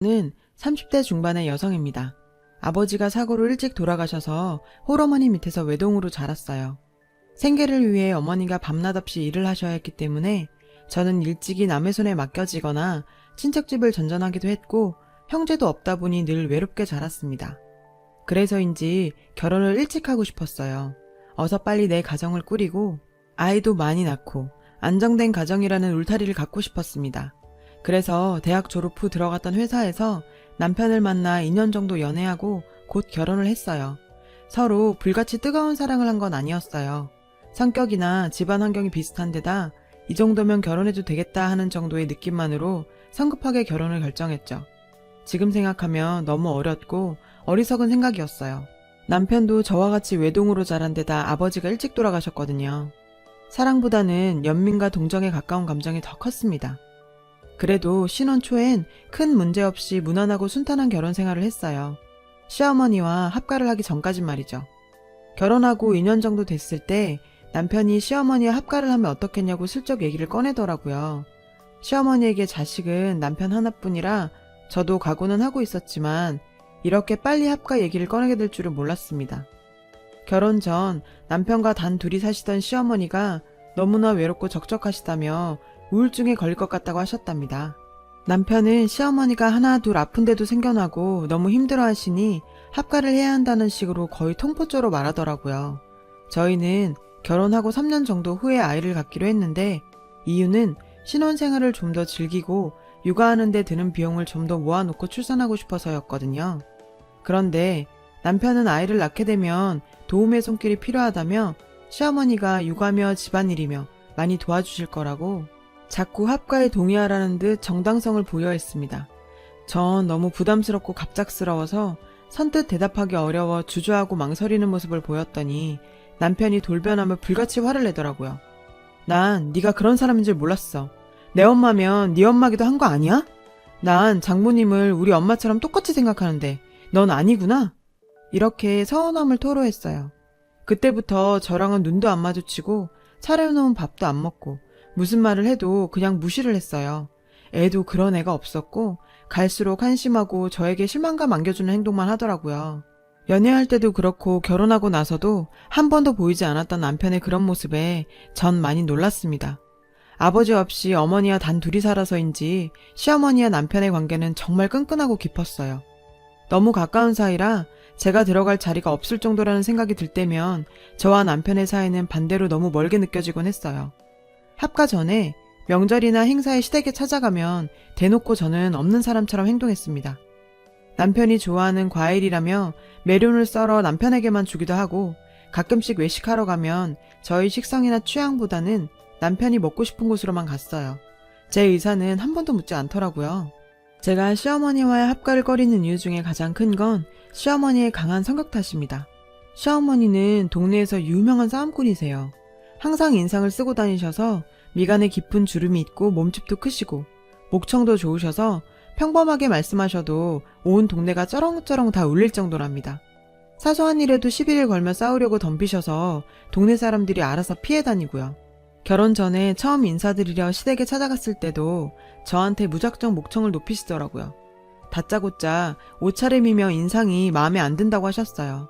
는 30대 중반의 여성입니다. 아버지가 사고로 일찍 돌아가셔서 홀어머니 밑에서 외동으로 자랐어요. 생계를 위해 어머니가 밤낮없이 일을 하셔야 했기 때문에 저는 일찍이 남의 손에 맡겨지거나 친척집을 전전하기도 했고 형제도 없다 보니 늘 외롭게 자랐습니다. 그래서인지 결혼을 일찍 하고 싶었어요. 어서 빨리 내 가정을 꾸리고 아이도 많이 낳고 안정된 가정이라는 울타리를 갖고 싶었습니다. 그래서 대학 졸업 후 들어갔던 회사에서 남편을 만나 2년 정도 연애하고 곧 결혼을 했어요. 서로 불같이 뜨거운 사랑을 한 건 아니었어요. 성격이나 집안 환경이 비슷한 데다 이 정도면 결혼해도 되겠다 하는 정도의 느낌만으로 성급하게 결혼을 결정했죠. 지금 생각하면 너무 어렸고 어리석은 생각이었어요. 남편도 저와 같이 외동으로 자란 데다 아버지가 일찍 돌아가셨거든요. 사랑보다는 연민과 동정에 가까운 감정이 더 컸습니다. 그래도 신혼 초엔 큰 문제 없이 무난하고 순탄한 결혼 생활을 했어요. 시어머니와 합가를 하기 전까진 말이죠. 결혼하고 2년 정도 됐을 때 남편이 시어머니와 합가를 하면 어떻겠냐고 슬쩍 얘기를 꺼내더라고요. 시어머니에게 자식은 남편 하나뿐이라 저도 각오는 하고 있었지만 이렇게 빨리 합가 얘기를 꺼내게 될 줄은 몰랐습니다. 결혼 전 남편과 단 둘이 사시던 시어머니가 너무나 외롭고 적적하시다며 우울증에 걸릴 것 같다고 하셨답니다. 남편은 시어머니가 하나 둘 아픈데도 생겨나고 너무 힘들어하시니 합가를 해야 한다는 식으로 거의 통포조로 말하더라고요. 저희는 결혼하고 3년 정도 후에 아이를 갖기로 했는데 이유는 신혼생활을 좀 더 즐기고 육아하는 데 드는 비용을 좀 더 모아놓고 출산하고 싶어서였거든요. 그런데 남편은 아이를 낳게 되면 도움의 손길이 필요하다며 시어머니가 육아며 집안일이며 많이 도와주실 거라고 자꾸 합가에 동의하라는 듯 정당성을 부여했습니다. 전 너무 부담스럽고 갑작스러워서 선뜻 대답하기 어려워 주저하고 망설이는 모습을 보였더니 남편이 돌변하며 불같이 화를 내더라고요. 난 네가 그런 사람인 줄 몰랐어. 내 엄마면 네 엄마기도 한 거 아니야? 난 장모님을 우리 엄마처럼 똑같이 생각하는데 넌 아니구나? 이렇게 서운함을 토로했어요. 그때부터 저랑은 눈도 안 마주치고 차려놓은 밥도 안 먹고 무슨 말을 해도 그냥 무시를 했어요. 애도 그런 애가 없었고 갈수록 한심하고 저에게 실망감 안겨주는 행동만 하더라고요. 연애할 때도 그렇고 결혼하고 나서도 한 번도 보이지 않았던 남편의 그런 모습에 전 많이 놀랐습니다. 아버지 없이 어머니와 단 둘이 살아서인지 시어머니와 남편의 관계는 정말 끈끈하고 깊었어요. 너무 가까운 사이라 제가 들어갈 자리가 없을 정도라는 생각이 들 때면 저와 남편의 사이는 반대로 너무 멀게 느껴지곤 했어요. 합가 전에 명절이나 행사에 시댁에 찾아가면 대놓고 저는 없는 사람처럼 행동했습니다. 남편이 좋아하는 과일이라며 메론을 썰어 남편에게만 주기도 하고 가끔씩 외식하러 가면 저희 식성이나 취향보다는 남편이 먹고 싶은 곳으로만 갔어요. 제 의사는 한 번도 묻지 않더라고요. 제가 시어머니와의 합가를 꺼리는 이유 중에 가장 큰 건 시어머니의 강한 성격 탓입니다. 시어머니는 동네에서 유명한 싸움꾼이세요. 항상 인상을 쓰고 다니셔서 미간에 깊은 주름이 있고 몸집도 크시고 목청도 좋으셔서 평범하게 말씀하셔도 온 동네가 쩌렁쩌렁 다 울릴 정도랍니다. 사소한 일에도 시비를 걸며 싸우려고 덤비셔서 동네 사람들이 알아서 피해 다니고요. 결혼 전에 처음 인사드리려 시댁에 찾아갔을 때도 저한테 무작정 목청을 높이시더라고요. 다짜고짜 옷차림이며 인상이 마음에 안 든다고 하셨어요.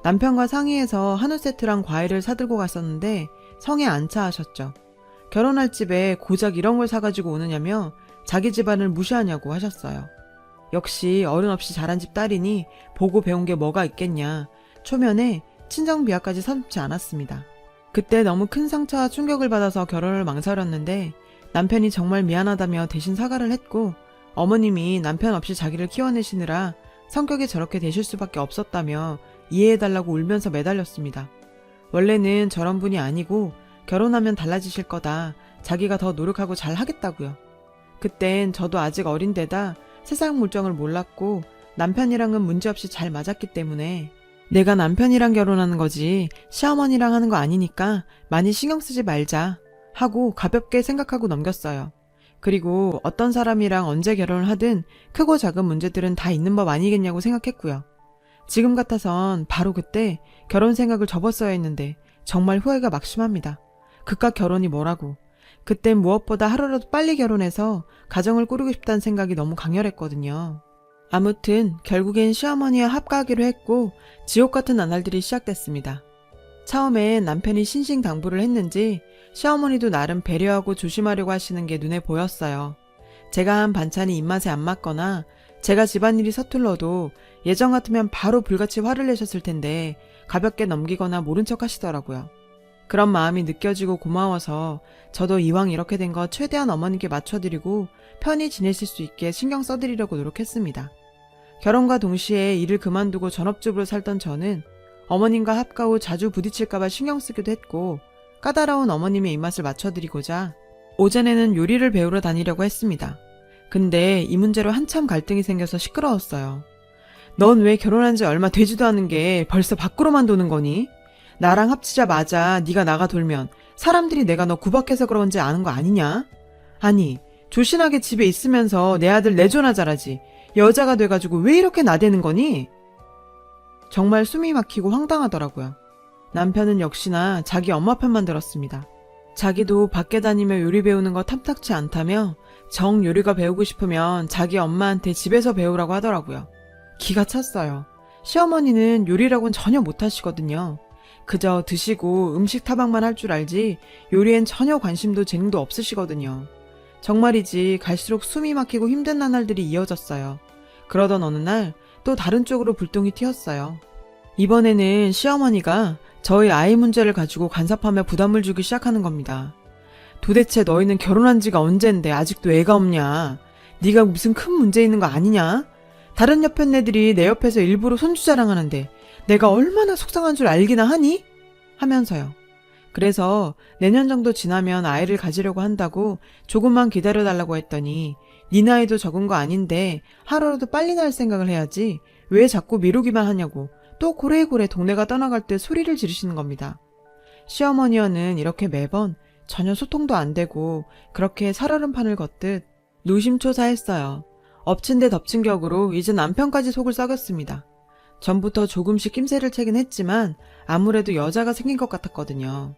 남편과 상의해서 한우 세트랑 과일을 사들고 갔었는데 성에 안 차 하셨죠. 결혼할 집에 고작 이런 걸 사가지고 오느냐며 자기 집안을 무시하냐고 하셨어요. 역시 어른 없이 자란 집 딸이니 보고 배운 게 뭐가 있겠냐. 초면에 친정 비하까지 서슴지 않았습니다. 그때 너무 큰 상처와 충격을 받아서 결혼을 망설였는데 남편이 정말 미안하다며 대신 사과를 했고 어머님이 남편 없이 자기를 키워내시느라 성격이 저렇게 되실 수밖에 없었다며 이해해달라고 울면서 매달렸습니다. 원래는 저런 분이 아니고 결혼하면 달라지실 거다. 자기가 더 노력하고 잘 하겠다고요. 그땐 저도 아직 어린 데다 세상 물정을 몰랐고 남편이랑은 문제없이 잘 맞았기 때문에 내가 남편이랑 결혼하는 거지 시어머니랑 하는 거 아니니까 많이 신경 쓰지 말자 하고 가볍게 생각하고 넘겼어요. 그리고 어떤 사람이랑 언제 결혼을 하든 크고 작은 문제들은 다 있는 법 아니겠냐고 생각했고요. 지금 같아선 바로 그때 결혼 생각을 접었어야 했는데 정말 후회가 막심합니다. 그깟 결혼이 뭐라고. 그땐 무엇보다 하루라도 빨리 결혼해서 가정을 꾸리고 싶다는 생각이 너무 강렬했거든요. 아무튼 결국엔 시어머니와 합가하기로 했고 지옥 같은 나날들이 시작됐습니다. 처음엔 남편이 신신당부를 했는지 시어머니도 나름 배려하고 조심하려고 하시는 게 눈에 보였어요. 제가 한 반찬이 입맛에 안 맞거나 제가 집안일이 서툴러도 예전 같으면 바로 불같이 화를 내셨을 텐데 가볍게 넘기거나 모른 척 하시더라고요. 그런 마음이 느껴지고 고마워서 저도 이왕 이렇게 된 거 최대한 어머니께 맞춰드리고 편히 지내실 수 있게 신경 써드리려고 노력했습니다. 결혼과 동시에 일을 그만두고 전업주부로 살던 저는 어머님과 합가 후 자주 부딪힐까봐 신경 쓰기도 했고 까다로운 어머님의 입맛을 맞춰드리고자 오전에는 요리를 배우러 다니려고 했습니다. 근데 이 문제로 한참 갈등이 생겨서 시끄러웠어요. 넌 왜 결혼한 지 얼마 되지도 않은 게 벌써 밖으로만 도는 거니? 나랑 합치자마자 네가 나가 돌면 사람들이 내가 너 구박해서 그런지 아는 거 아니냐? 아니, 조신하게 집에 있으면서 내 아들 내조나 잘하지. 여자가 돼가지고 왜 이렇게 나대는 거니? 정말 숨이 막히고 황당하더라고요. 남편은 역시나 자기 엄마 편만 들었습니다. 자기도 밖에 다니며 요리 배우는 거 탐탁치 않다며 정 요리가 배우고 싶으면 자기 엄마한테 집에서 배우라고 하더라고요. 기가 찼어요. 시어머니는 요리라고는 전혀 못하시거든요. 그저 드시고 음식 타박만 할 줄 알지 요리엔 전혀 관심도 재능도 없으시거든요. 정말이지 갈수록 숨이 막히고 힘든 나날들이 이어졌어요. 그러던 어느 날 또 다른 쪽으로 불똥이 튀었어요. 이번에는 시어머니가 저희 아이 문제를 가지고 간섭하며 부담을 주기 시작하는 겁니다. 도대체 너희는 결혼한 지가 언젠데 아직도 애가 없냐? 네가 무슨 큰 문제 있는 거 아니냐? 다른 옆에 애들이 내 옆에서 일부러 손주 자랑하는데 내가 얼마나 속상한 줄 알기나 하니? 하면서요. 그래서 내년 정도 지나면 아이를 가지려고 한다고 조금만 기다려달라고 했더니 네 나이도 적은 거 아닌데 하루라도 빨리 날 생각을 해야지 왜 자꾸 미루기만 하냐고 또 고래고래 동네가 떠나갈 때 소리를 지르시는 겁니다. 시어머니와는 이렇게 매번 전혀 소통도 안 되고 그렇게 살얼음판을 걷듯 노심초사했어요. 엎친 데 덮친 격으로 이제 남편까지 속을 썩였습니다. 전부터 조금씩 낌새를 채긴 했지만 아무래도 여자가 생긴 것 같았거든요.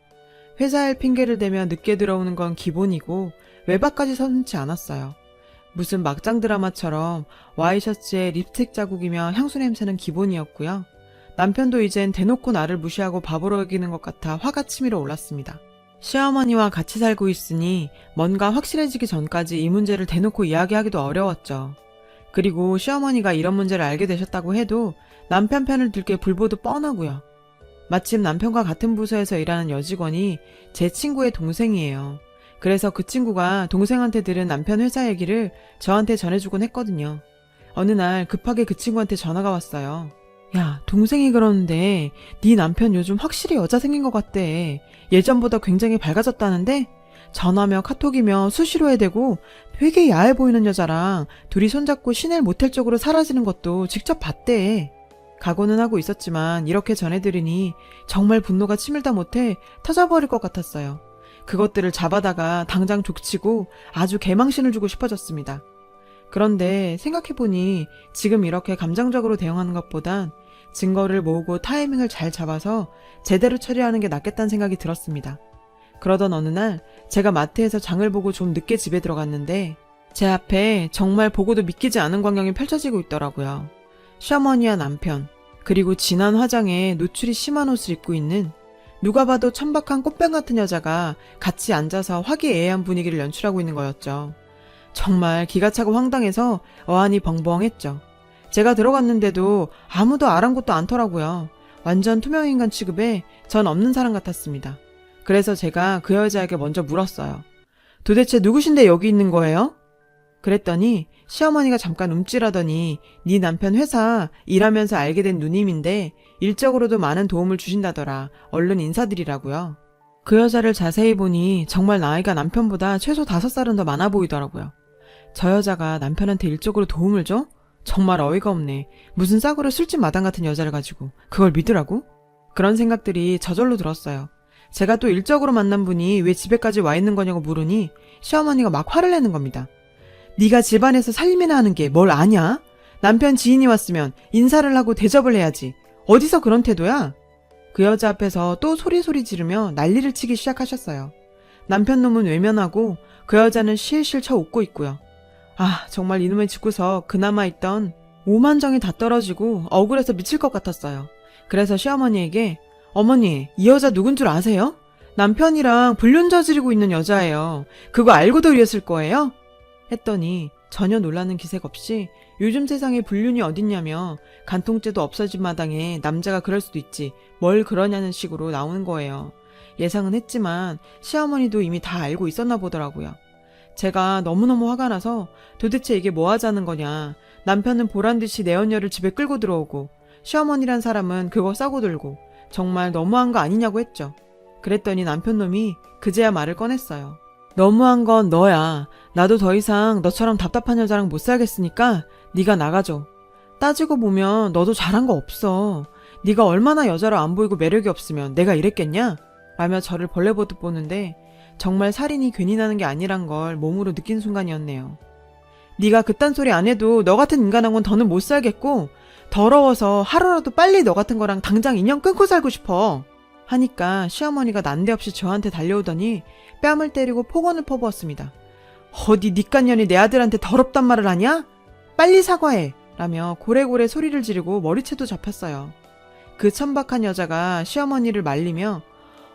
회사 일 핑계를 대며 늦게 들어오는 건 기본이고 외박까지 서슴지 않았어요. 무슨 막장 드라마처럼 와이셔츠에 립스틱 자국이며 향수 냄새는 기본이었고요. 남편도 이젠 대놓고 나를 무시하고 바보로 여기는 것 같아 화가 치밀어 올랐습니다. 시어머니와 같이 살고 있으니 뭔가 확실해지기 전까지 이 문제를 대놓고 이야기하기도 어려웠죠. 그리고 시어머니가 이런 문제를 알게 되셨다고 해도 남편 편을 들 게 불보듯 뻔하고요. 마침 남편과 같은 부서에서 일하는 여직원이 제 친구의 동생이에요. 그래서 그 친구가 동생한테 들은 남편 회사 얘기를 저한테 전해주곤 했거든요. 어느 날 급하게 그 친구한테 전화가 왔어요. 야, 동생이 그러는데 네 남편 요즘 확실히 여자 생긴 것 같대. 예전보다 굉장히 밝아졌다는데? 전화며 카톡이며 수시로 해대고 되게 야해 보이는 여자랑 둘이 손잡고 시내 모텔 쪽으로 사라지는 것도 직접 봤대. 각오는 하고 있었지만 이렇게 전해들으니 정말 분노가 치밀다 못해 터져버릴 것 같았어요. 그것들을 잡아다가 당장 족치고 아주 개망신을 주고 싶어졌습니다. 그런데 생각해보니 지금 이렇게 감정적으로 대응하는 것보단 증거를 모으고 타이밍을 잘 잡아서 제대로 처리하는 게 낫겠다는 생각이 들었습니다. 그러던 어느 날 제가 마트에서 장을 보고 좀 늦게 집에 들어갔는데 제 앞에 정말 보고도 믿기지 않은 광경이 펼쳐지고 있더라고요. 시어머니와 남편, 그리고 진한 화장에 노출이 심한 옷을 입고 있는 누가 봐도 천박한 꽃뱀 같은 여자가 같이 앉아서 화기애애한 분위기를 연출하고 있는 거였죠. 정말 기가 차고 황당해서 어안이 벙벙했죠. 제가 들어갔는데도 아무도 아랑곳도 않더라고요. 완전 투명인간 취급에 전 없는 사람 같았습니다. 그래서 제가 그 여자에게 먼저 물었어요. 도대체 누구신데 여기 있는 거예요? 그랬더니 시어머니가 잠깐 움찔하더니 네 남편 회사 일하면서 알게 된 누님인데 일적으로도 많은 도움을 주신다더라. 얼른 인사드리라고요. 그 여자를 자세히 보니 정말 나이가 남편보다 최소 5살은 더 많아 보이더라고요. 저 여자가 남편한테 일적으로 도움을 줘? 정말 어이가 없네. 무슨 싸구려 술집 마당 같은 여자를 가지고 그걸 믿으라고? 그런 생각들이 저절로 들었어요. 제가 또 일적으로 만난 분이 왜 집에까지 와 있는 거냐고 물으니 시어머니가 막 화를 내는 겁니다. 네가 집안에서 살림이나 하는 게 뭘 아냐? 남편 지인이 왔으면 인사를 하고 대접을 해야지. 어디서 그런 태도야? 그 여자 앞에서 또 소리 지르며 난리를 치기 시작하셨어요. 남편 놈은 외면하고 그 여자는 실실 쳐 웃고 있고요. 아, 정말 이놈의 짓고서 그나마 있던 오만정이 다 떨어지고 억울해서 미칠 것 같았어요. 그래서 시어머니에게 어머니, 이 여자 누군 줄 아세요? 남편이랑 불륜 저지르고 있는 여자예요. 그거 알고도 이랬을 거예요? 했더니 전혀 놀라는 기색 없이 요즘 세상에 불륜이 어딨냐며 간통죄도 없어진 마당에 남자가 그럴 수도 있지 뭘 그러냐는 식으로 나오는 거예요. 예상은 했지만 시어머니도 이미 다 알고 있었나 보더라고요. 제가 너무너무 화가 나서 도대체 이게 뭐 하자는 거냐. 남편은 보란듯이 내 언녀를 집에 끌고 들어오고 시어머니란 사람은 그거 싸고 들고 정말 너무한 거 아니냐고 했죠. 그랬더니 남편놈이 그제야 말을 꺼냈어요. 너무한 건 너야. 나도 더 이상 너처럼 답답한 여자랑 못 살겠으니까 네가 나가줘. 따지고 보면 너도 잘한 거 없어. 네가 얼마나 여자로 안 보이고 매력이 없으면 내가 이랬겠냐? 라며 저를 벌레보듯 보는데 정말 살인이 괜히 나는 게 아니란 걸 몸으로 느낀 순간이었네요. 네가 그딴 소리 안 해도 너 같은 인간하고는 더는 못 살겠고 더러워서 하루라도 빨리 너 같은 거랑 당장 인연 끊고 살고 싶어. 하니까 시어머니가 난데없이 저한테 달려오더니 뺨을 때리고 폭언을 퍼부었습니다. 어디 니깐년이 내 아들한테 더럽단 말을 하냐? 빨리 사과해! 라며 고래고래 소리를 지르고 머리채도 잡혔어요. 그 천박한 여자가 시어머니를 말리며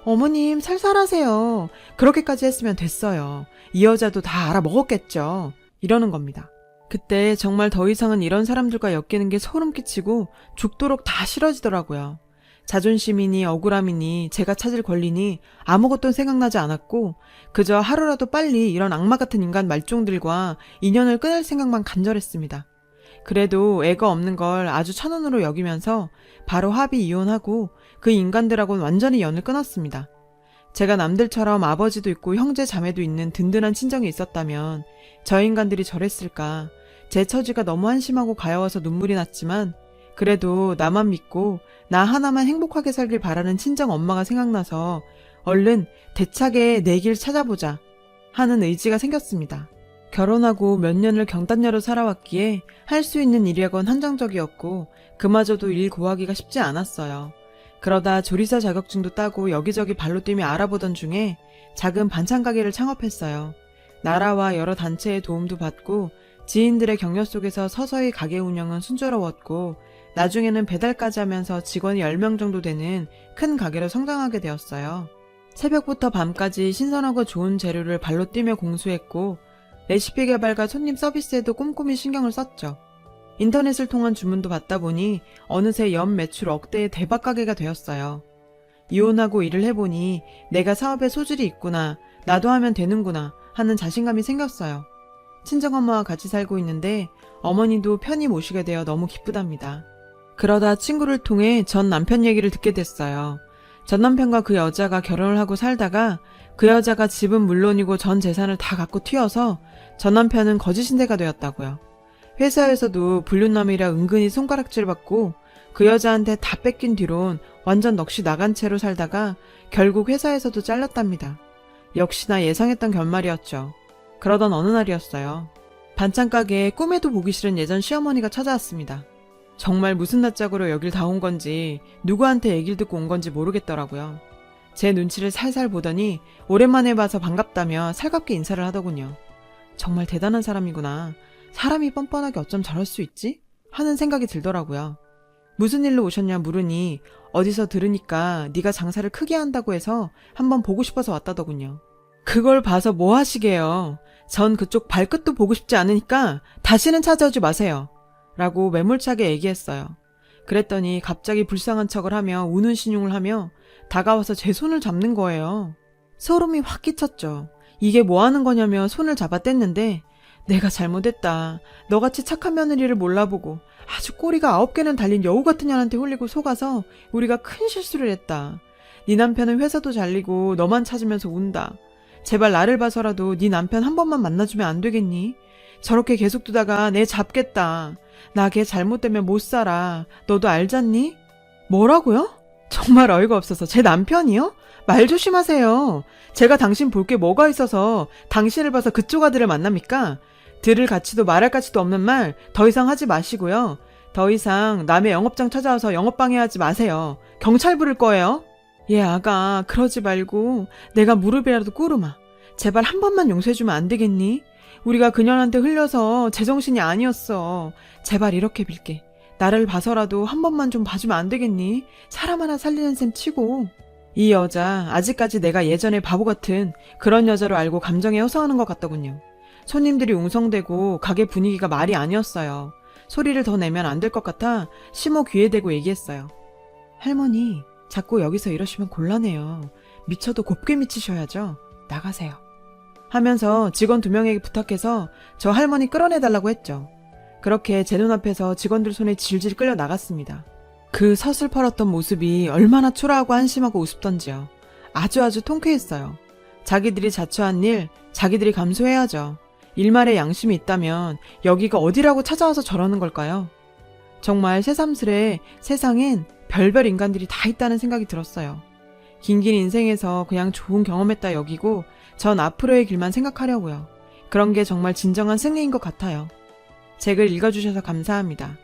어머님 살살하세요. 그렇게까지 했으면 됐어요. 이 여자도 다 알아먹었겠죠. 이러는 겁니다. 그때 정말 더 이상은 이런 사람들과 엮이는 게 소름 끼치고 죽도록 다 싫어지더라고요. 자존심이니 억울함이니 제가 찾을 권리니 아무것도 생각나지 않았고 그저 하루라도 빨리 이런 악마 같은 인간 말종들과 인연을 끊을 생각만 간절했습니다. 그래도 애가 없는 걸 아주 천운으로 여기면서 바로 합의 이혼하고 그 인간들하고는 완전히 연을 끊었습니다. 제가 남들처럼 아버지도 있고 형제 자매도 있는 든든한 친정이 있었다면 저 인간들이 저랬을까. 제 처지가 너무 한심하고 가여워서 눈물이 났지만 그래도 나만 믿고 나 하나만 행복하게 살길 바라는 친정 엄마가 생각나서 얼른 대차게 내 길 찾아보자 하는 의지가 생겼습니다. 결혼하고 몇 년을 경단녀로 살아왔기에 할 수 있는 일이건 한정적이었고 그마저도 일 구하기가 쉽지 않았어요. 그러다 조리사 자격증도 따고 여기저기 발로 뛰며 알아보던 중에 작은 반찬 가게를 창업했어요. 나라와 여러 단체의 도움도 받고 지인들의 격려 속에서 서서히 가게 운영은 순조로웠고 나중에는 배달까지 하면서 직원이 10명 정도 되는 큰 가게로 성장하게 되었어요. 새벽부터 밤까지 신선하고 좋은 재료를 발로 뛰며 공수했고 레시피 개발과 손님 서비스에도 꼼꼼히 신경을 썼죠. 인터넷을 통한 주문도 받다 보니 어느새 연 매출 억대의 대박 가게가 되었어요. 이혼하고 일을 해보니 내가 사업에 소질이 있구나, 나도 하면 되는구나 하는 자신감이 생겼어요. 친정엄마와 같이 살고 있는데 어머니도 편히 모시게 되어 너무 기쁘답니다. 그러다 친구를 통해 전 남편 얘기를 듣게 됐어요. 전 남편과 그 여자가 결혼을 하고 살다가 그 여자가 집은 물론이고 전 재산을 다 갖고 튀어서 전 남편은 거지신대가 되었다고요. 회사에서도 불륜남이라 은근히 손가락질 받고 그 여자한테 다 뺏긴 뒤론 완전 넋이 나간 채로 살다가 결국 회사에서도 잘렸답니다. 역시나 예상했던 결말이었죠. 그러던 어느 날이었어요. 반찬 가게에 꿈에도 보기 싫은 예전 시어머니가 찾아왔습니다. 정말 무슨 낯짝으로 여길 다 온 건지 누구한테 얘기를 듣고 온 건지 모르겠더라고요. 제 눈치를 살살 보더니 오랜만에 봐서 반갑다며 살갑게 인사를 하더군요. 정말 대단한 사람이구나. 사람이 뻔뻔하게 어쩜 저럴 수 있지? 하는 생각이 들더라고요. 무슨 일로 오셨냐 물으니 어디서 들으니까 네가 장사를 크게 한다고 해서 한번 보고 싶어서 왔다더군요. 그걸 봐서 뭐 하시게요. 전 그쪽 발끝도 보고 싶지 않으니까 다시는 찾아오지 마세요. 라고 매몰차게 얘기했어요. 그랬더니 갑자기 불쌍한 척을 하며 우는 신용을 하며 다가와서 제 손을 잡는 거예요. 소름이 확 끼쳤죠. 이게 뭐 하는 거냐며 손을 잡아 뗐는데 내가 잘못했다. 너같이 착한 며느리를 몰라보고 아주 꼬리가 9개는 달린 여우 같은 년한테 홀리고 속아서 우리가 큰 실수를 했다. 네 남편은 회사도 잘리고 너만 찾으면서 운다. 제발 나를 봐서라도 네 남편 한 번만 만나주면 안 되겠니? 저렇게 계속 두다가 내 잡겠다. 나 걔 잘못되면 못 살아. 너도 알잖니? 뭐라고요? 정말 어이가 없어서 제 남편이요? 말 조심하세요. 제가 당신 볼 게 뭐가 있어서 당신을 봐서 그쪽 아들을 만납니까? 들을 가치도 말할 가치도 없는 말 더 이상 하지 마시고요. 더 이상 남의 영업장 찾아와서 영업방해하지 마세요. 경찰 부를 거예요. 예, 아가, 그러지 말고 내가 무릎이라도 꿇으마. 제발 한 번만 용서해주면 안 되겠니? 우리가 그년한테 흘려서 제정신이 아니었어. 제발 이렇게 빌게. 나를 봐서라도 한 번만 좀 봐주면 안 되겠니? 사람 하나 살리는 셈 치고. 이 여자 아직까지 내가 예전에 바보 같은 그런 여자로 알고 감정에 호소하는 것 같더군요. 손님들이 웅성대고 가게 분위기가 말이 아니었어요. 소리를 더 내면 안 될 것 같아 시모 귀에 대고 얘기했어요. 할머니, 자꾸 여기서 이러시면 곤란해요. 미쳐도 곱게 미치셔야죠. 나가세요. 하면서 직원 2명에게 부탁해서 저 할머니 끌어내달라고 했죠. 그렇게 제 눈앞에서 직원들 손에 질질 끌려 나갔습니다. 그 서슬퍼렀던 모습이 얼마나 초라하고 한심하고 우습던지요. 아주 통쾌했어요. 자기들이 자초한 일, 자기들이 감수해야죠. 일말의 양심이 있다면 여기가 어디라고 찾아와서 저러는 걸까요? 정말 새삼스레 세상엔 별별 인간들이 다 있다는 생각이 들었어요. 긴긴 인생에서 그냥 좋은 경험했다 여기고 전 앞으로의 길만 생각하려고요. 그런 게 정말 진정한 승리인 것 같아요. 제 글 읽어주셔서 감사합니다.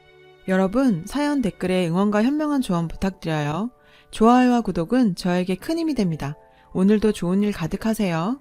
여러분, 사연 댓글에 응원과 현명한 조언 부탁드려요. 좋아요와 구독은 저에게 큰 힘이 됩니다. 오늘도 좋은 일 가득하세요.